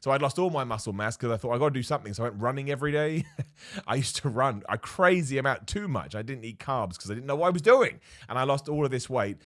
So I'd lost all my muscle mass because I thought I got to do something. So I went running every day. I used to run a crazy amount, too much. I didn't eat carbs because I didn't know what I was doing. And I lost all of this weight.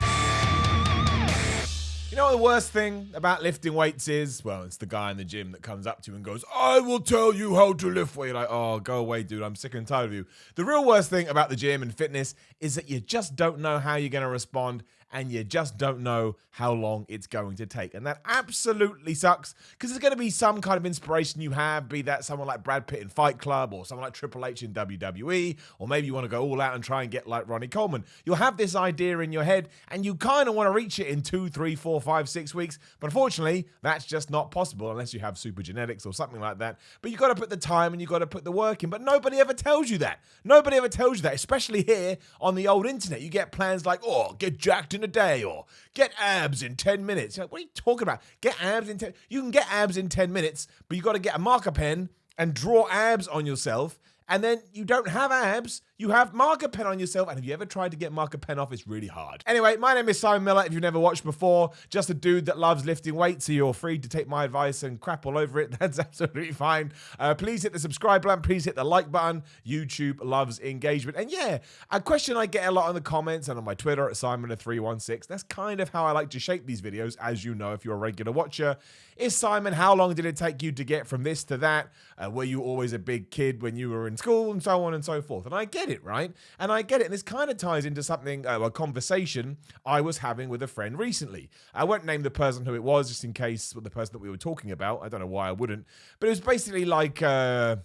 You know what the worst thing about lifting weights is? Well, it's the guy in the gym that comes up to you and goes, I will tell you how to lift weight. You're like, oh, go away, dude. I'm sick and tired of you. The real worst thing about the gym and fitness is that you just don't know how you're going to respond, and you just don't know how long it's going to take. And that absolutely sucks, because there's going to be some kind of inspiration you have, be that someone like Brad Pitt in Fight Club, or someone like Triple H in WWE, or maybe you want to go all out and try and get like Ronnie Coleman. You'll have this idea in your head, and you kind of want to reach it in 2, 3, 4, 5, 6 weeks. But unfortunately, that's just not possible unless you have super genetics or something like that. But you've got to put the time and you've got to put the work in. But nobody ever tells you that. Nobody ever tells you that, especially here on the old internet. You get plans like, oh, get jacked in a day, or get abs in 10 minutes. You're like, what are you talking about? Get abs in 10? You can get abs in 10 minutes, but you got to get a marker pen and draw abs on yourself. And then you don't have abs, you have marker pen on yourself. And have you ever tried to get marker pen off? It's really hard. Anyway, my name is Simon Miller. If you've never watched before, just a dude that loves lifting weights, so you're free to take my advice and crap all over it. That's absolutely fine. Please hit the subscribe button. Please hit the like button. YouTube loves engagement. And yeah, a question I get a lot in the comments and on my Twitter at Simon316. That's kind of how I like to shape these videos, as you know if you're a regular watcher. Is Simon, how long did it take you to get from this to that? Were you always a big kid when you were in school, and so on and so forth? And I get it, right? And I get it. And this kind of ties into something, a conversation I was having with a friend recently. I won't name the person who it was, just in case the person that we were talking about. I don't know why I wouldn't. But it was basically like a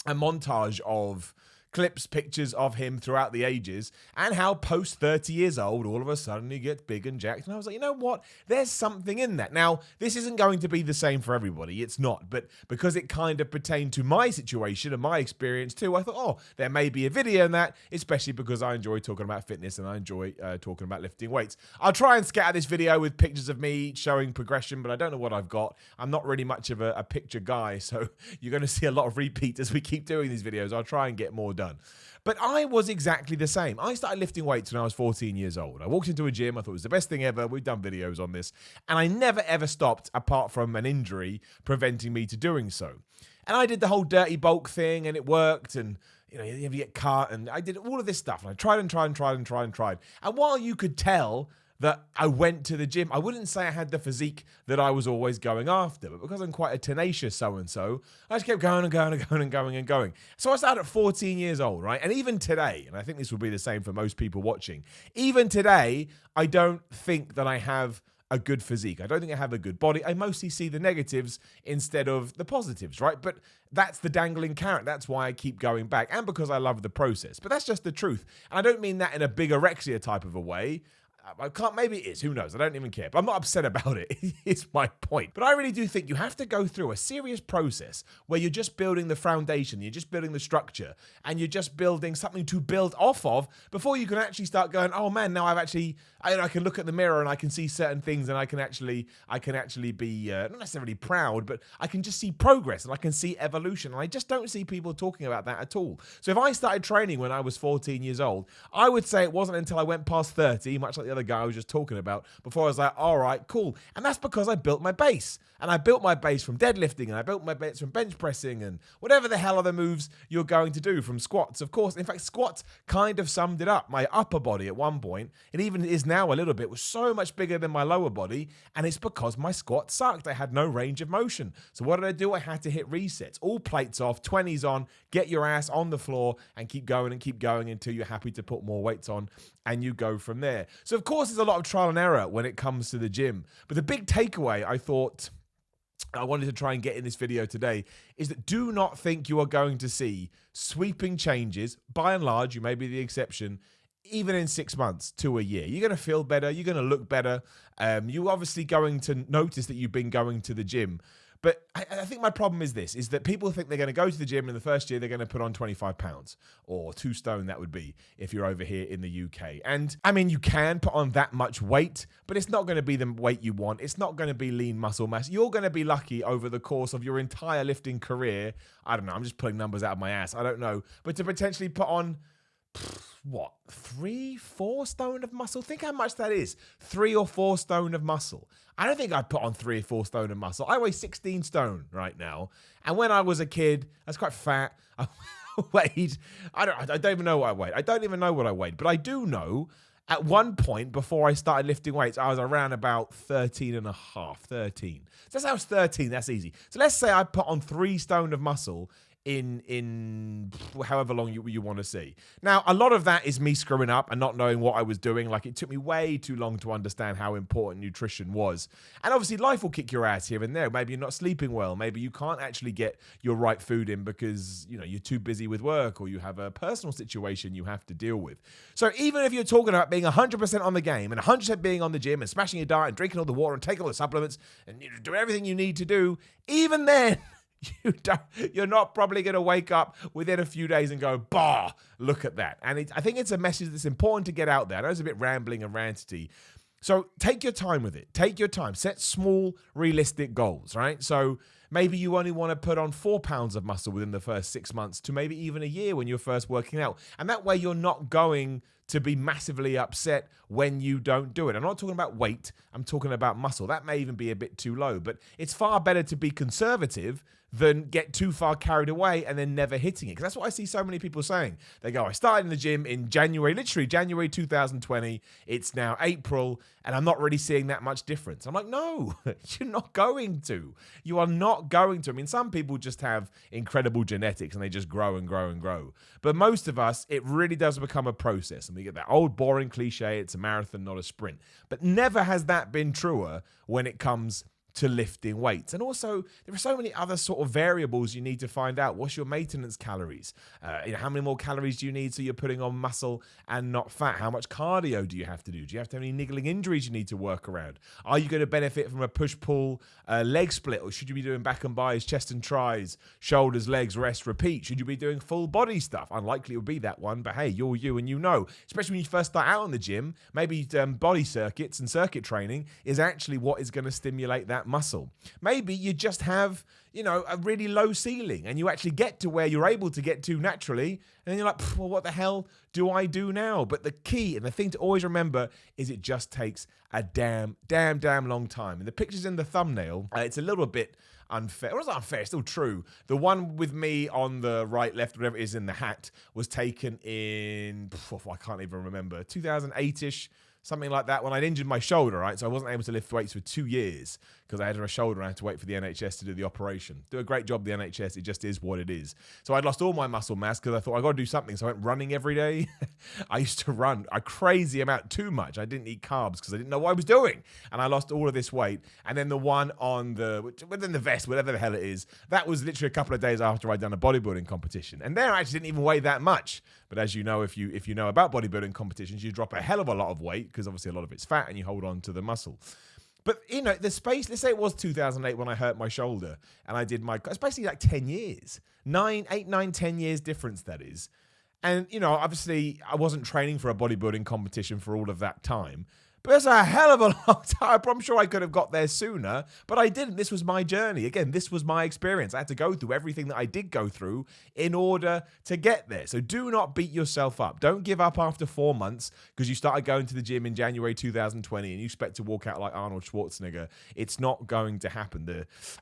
montage of clips, pictures of him throughout the ages, and how post 30 years old, all of a sudden he gets big and jacked. And I was like, you know what? There's something in that. Now, this isn't going to be the same for everybody. It's not. But because it kind of pertained to my situation and my experience too, I thought, oh, there may be a video in that, especially because I enjoy talking about fitness and I enjoy talking about lifting weights. I'll try and scatter this video with pictures of me showing progression, but I don't know what I've got. I'm not really much of a picture guy, so you're going to see a lot of repeats as we keep doing these videos. I'll try and get more done. But I was exactly the same. I started lifting weights when I was 14 years old. I walked into a gym. I thought it was the best thing ever. We've done videos on this. And I never, ever stopped apart from an injury preventing me to doing so. And I did the whole dirty bulk thing, and it worked. And you know, you get cut. And I did all of this stuff. And I tried and tried and tried and tried and tried. And while you could tell that I went to the gym, I wouldn't say I had the physique that I was always going after, but because I'm quite a tenacious so-and-so, I just kept going and going and going and going and going. So I started at 14 years old, right? And even today, and I think this will be the same for most people watching, even today, I don't think that I have a good physique. I don't think I have a good body. I mostly see the negatives instead of the positives, right? But that's the dangling carrot. That's why I keep going back, and because I love the process. But that's just the truth. And I don't mean that in a bigorexia type of a way. I can't, maybe it is, who knows, I don't even care, but I'm not upset about it, it's my point. But I really do think you have to go through a serious process where you're just building the foundation, you're just building the structure, and you're just building something to build off of before you can actually start going, oh man, now I can look at the mirror and I can see certain things, and I can actually be, not necessarily proud, but I can just see progress and I can see evolution, and I just don't see people talking about that at all. So if I started training when I was 14 years old, I would say it wasn't until I went past 30, much like the other guy I was just talking about, before I was like, all right, cool. And that's because I built my base. And I built my base from deadlifting, and I built my base from bench pressing, and whatever the hell other moves you're going to do, from squats, of course. In fact, squats kind of summed it up. My upper body at one point, it even is now a little bit, was so much bigger than my lower body, and it's because my squat sucked. I had no range of motion. So what did I do? I had to hit resets. All plates off, 20s on, get your ass on the floor, and keep going until you're happy to put more weights on, and you go from there. So of course, there's a lot of trial and error when it comes to the gym. But the big takeaway I thought I wanted to try and get in this video today is that do not think you are going to see sweeping changes. By and large, you may be the exception, even in 6 months to a year. You're going to feel better. You're going to look better. You're obviously going to notice that you've been going to the gym. But I think my problem is this, is that people think they're going to go to the gym and in the first year they're going to put on 25 pounds or 2 stone, that would be, if you're over here in the UK. And I mean, you can put on that much weight, but it's not going to be the weight you want. It's not going to be lean muscle mass. You're going to be lucky over the course of your entire lifting career. I don't know. I'm just pulling numbers out of my ass. I don't know. But to potentially put on what, 3-4 stone of muscle? Think how much that is. 3 or 4 stone of muscle. I don't think I'd put on 3 or 4 stone of muscle. I weigh 16 stone right now. And when I was a kid, I was quite fat. I weighed, I don't even know what I weighed. I don't even know what I weighed. But I do know at one point before I started lifting weights, I was around about 13 and a half, 13. So that's how I was 13. That's easy. So let's say I put on 3 stone of muscle in however long you want to see. Now, a lot of that is me screwing up and not knowing what I was doing. Like, it took me way too long to understand how important nutrition was. And obviously, life will kick your ass here and there. Maybe you're not sleeping well. Maybe you can't actually get your right food in because, you know, you're too busy with work or you have a personal situation you have to deal with. So even if you're talking about being 100% on the game and 100% being on the gym and smashing your diet and drinking all the water and taking all the supplements and do everything you need to do, even then, you're not probably going to wake up within a few days and go, bah, look at that. And I think it's a message that's important to get out there. I know it's a bit rambling and ranty. So take your time with it. Take your time. Set small, realistic goals, right? So maybe you only want to put on 4 pounds of muscle within the first 6 months to maybe even a year when you're first working out. And that way you're not going to be massively upset when you don't do it. I'm not talking about weight. I'm talking about muscle. That may even be a bit too low, but it's far better to be conservative than get too far carried away and then never hitting it. Because that's what I see so many people saying. They go, I started in the gym in January, literally January 2020. It's now April, and I'm not really seeing that much difference. I'm like, no, you're not going to. You are not going to. I mean, some people just have incredible genetics and they just grow and grow and grow. But most of us, it really does become a process. And we get that old boring cliche, it's a marathon, not a sprint. But never has that been truer when it comes to lifting weights. And also, there are so many other sort of variables you need to find out. What's your maintenance calories? How many more calories do you need so you're putting on muscle and not fat? How much cardio do you have to do? Do you have to have any niggling injuries you need to work around? Are you going to benefit from a push-pull leg split, or should you be doing back and bis, chest and tries, shoulders, legs, rest, repeat? Should you be doing full body stuff? Unlikely it would be that one, but hey, you're you and you know. Especially when you first start out in the gym, maybe body circuits and circuit training is actually what is going to stimulate that muscle. Maybe you just have, you know, a really low ceiling and you actually get to where you're able to get to naturally, and then you're like, well, what the hell do I do now? But the key and the thing to always remember is it just takes a damn long time. And the pictures in the thumbnail, it's a little bit unfair. Well, it's not unfair, it's still true. The one with me on the right, left, whatever it is in the hat was taken in, I can't even remember, 2008-ish, something like that, when I'd injured my shoulder, right? So I wasn't able to lift weights for 2 years because I had a shoulder and I had to wait for the NHS to do the operation. Do a great job, the NHS. It just is what it is. So I'd lost all my muscle mass because I thought I got to do something. So I went running every day. I used to run a crazy amount, too much. I didn't eat carbs because I didn't know what I was doing. And I lost all of this weight. And then the one on within the vest, whatever the hell it is, that was literally a couple of days after I'd done a bodybuilding competition. And there I actually didn't even weigh that much. But as you know, if you know about bodybuilding competitions, you drop a hell of a lot of weight because obviously a lot of it's fat and you hold on to the muscle. But, you know, the space, let's say it was 2008 when I hurt my shoulder and I did it's basically like 10 years, 8, 9, 10 years difference, that is. And, you know, obviously I wasn't training for a bodybuilding competition for all of that time. But that's a hell of a long time. I'm sure I could have got there sooner, but I didn't. This was my journey. Again, this was my experience. I had to go through everything that I did go through in order to get there. So do not beat yourself up. Don't give up after 4 months because you started going to the gym in January 2020 and you expect to walk out like Arnold Schwarzenegger. It's not going to happen.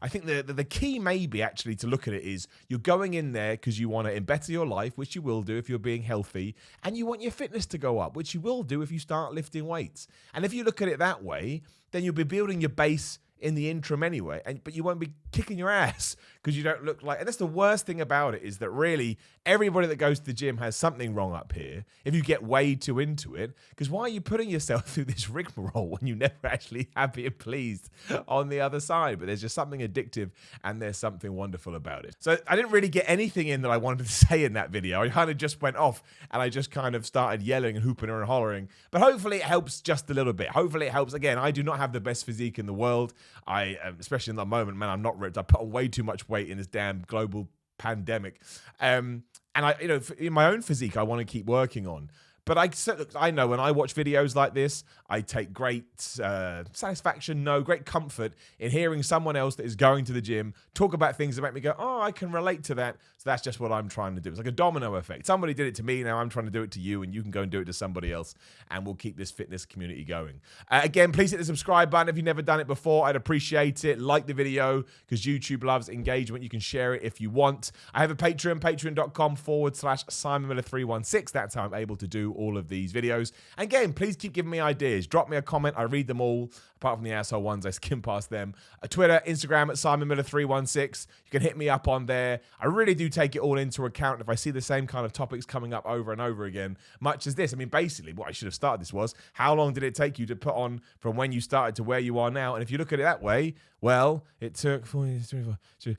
I think the key maybe actually to look at it is you're going in there because you want to better your life, which you will do if you're being healthy, and you want your fitness to go up, which you will do if you start lifting weights. And if you look at it that way, then you'll be building your base in the interim anyway, but you won't be kicking your ass because you don't look like, and that's the worst thing about it, is that really everybody that goes to the gym has something wrong up here if you get way too into it, because why are you putting yourself through this rigmarole when you never actually happy and pleased on the other side? But there's just something addictive and there's something wonderful about it. So I didn't really get anything in that I wanted to say in that video. I kind of just went off and I just kind of started yelling and hooping and hollering, but hopefully it helps just a little bit. Hopefully it helps. Again, I do not have the best physique in the world. Especially in that moment, man, I'm not ripped. I put on way too much weight in this damn global pandemic. And I, in my own physique, I want to keep working on. But I know when I watch videos like this, I take great satisfaction, great comfort in hearing someone else that is going to the gym talk about things that make me go, oh, I can relate to that. So that's just what I'm trying to do. It's like a domino effect. Somebody did it to me, now I'm trying to do it to you, and you can go and do it to somebody else, and we'll keep this fitness community going. Again, please hit the subscribe button if you've never done it before. I'd appreciate it. Like the video, because YouTube loves engagement. You can share it if you want. I have a Patreon, patreon.com/SimonMiller316. That's how I'm able to do all of these videos. And again, please keep giving me ideas. Drop me a comment. I read them all. Apart from the asshole ones, I skim past them. Twitter, Instagram at SimonMiller316. You can hit me up on there. I really do take it all into account if I see the same kind of topics coming up over and over again, much as this. I mean, basically, what I should have started this was, how long did it take you to put on from when you started to where you are now? And if you look at it that way, well, it took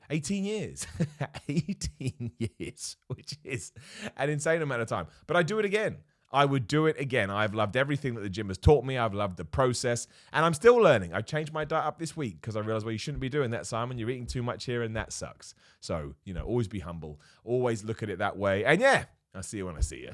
18 years. 18 years, which is an insane amount of time. But I do it again. I would do it again. I've loved everything that the gym has taught me. I've loved the process, and I'm still learning. I changed my diet up this week because I realized, well, you shouldn't be doing that, Simon. You're eating too much here, and that sucks. So, always be humble. Always look at it that way. And yeah, I'll see you when I see you.